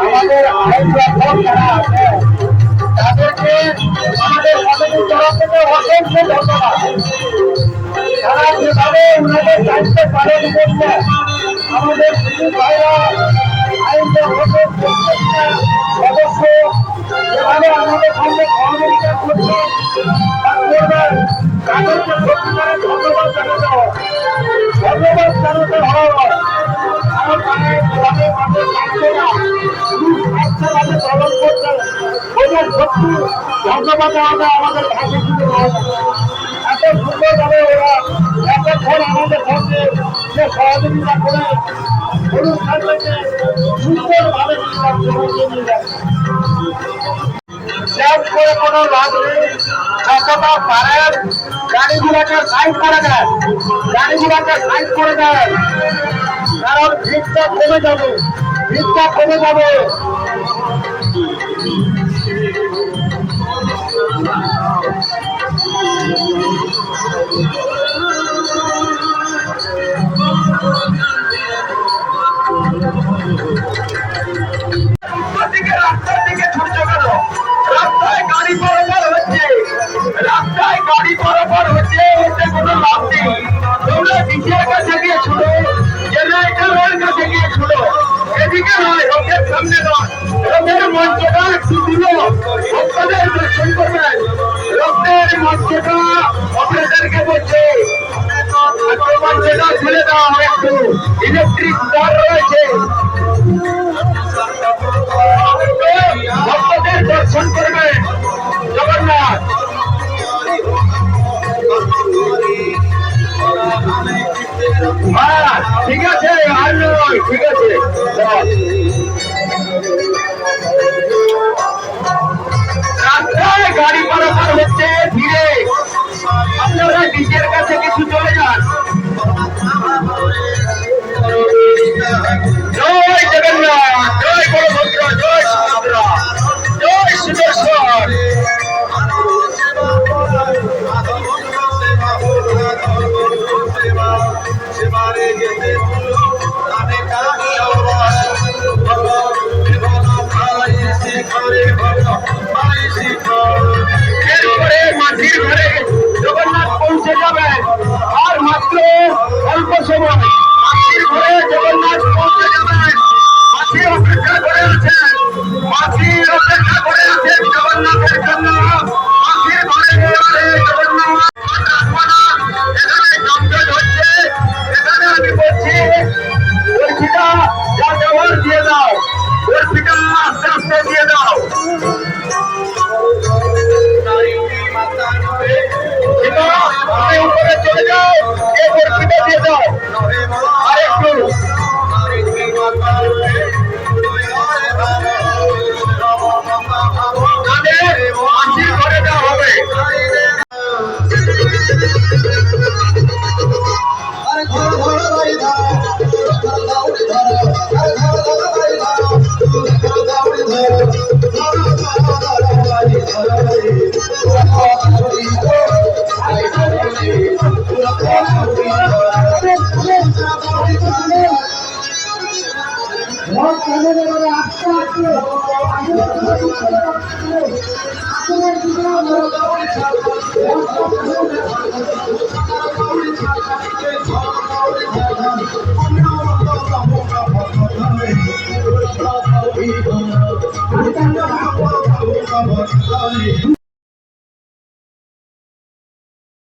আমাদের আইন যারা আছে তাদেরকে আমাদের কমিটির তরফ থেকে অসংখ্য ধন্যবাদ। তারা যেভাবে ওনাদের দায়িত্ব পালন করছে, আমাদের পুলিশ ভাইরা আইন প্রত্যেকটা সদস্য যেভাবে আমাদের সঙ্গে সহযোগিতা করছে তাদেরকে সত্যিকারের ধন্যবাদ জানাতে হয়। ধন্যবাদ জানাতে হয় কারণ গ্রামের মানুষ দায়িত্বটা পুলিশ পালন করছে। ওদের সত্যি ধন্যবাদ দেওয়াটা আমাদের ভাষা শুরু হয় না। এত সুন্দরভাবে ওরা এতক্ষণ আমাদের সঙ্গে যে সহযোগিতা করে অনুষ্ঠানটাকে সুন্দরভাবে নিয়ে যাচ্ছে। করে কোনো লাভ নেই। যতটা পারেন গাড়িগুলোকে সাইড করে দেন, গাড়িগুলোকে সাইড করে দেন, কারণ ভিড়টা কমে যাবে, ভিড়টা কমে যাবে। রাস্তার দিকে ছুটছে কেন? রাস্তায় গাড়ি বরাবর হচ্ছে, রাস্তায় গাড়ি বরাবর হচ্ছে, এতে কোনো লাভ নেই। তোমরা ডিসির কাছে গিয়ে ছুড়ো, জেনারেটরের কাছে গিয়ে ছুড়ো, এদিকে নয়, রোগের সামনে নয়। রোগের মঞ্চটা একটু দিল, ভক্তদের দর্শন করবেন। রোগের মঞ্চটা আপনাদেরকে বলছে মঞ্চটা খুলে দাও, একটু ইলেকট্রিক তার রয়েছে, ভক্তদের দর্শন করবেন। জগন্নাথ ঠিক আছে, আর নয়, ঠিক আছে। রাস্তায় গাড়ি পারাপার হচ্ছে ধীরে, আপনারা নিজের কাছে কিছু চলে যান। জয় জগন্নাথ, জয় বলভদ্র, জয় সুভদ্রা, জয় সুদর্শন। এরপরে মাঝির ঘরে জগন্নাথ পৌঁছে যাবেন, আর মাত্র অল্প সময় মাঝির ঘরে জগন্নাথ পৌঁছে যাবেন। মাঝি অপেক্ষা করে আছেন, মাঝি অপেক্ষা করে আছেন জগন্নাথের জন্য। মাঝির ঘরে জগন্নাথ এখানে জমজট হচ্ছে। এখানে আমি বলছি বর্ষিটা যা দেওয়ার দিয়ে দাও, বর্ষিটা আস্তে আস্তে দিয়ে দাও। উপরে চলে যাও, এ বর্ষিটা দিয়ে দাও আর একটু। মাঝির ঘরে দেওয়া হবে।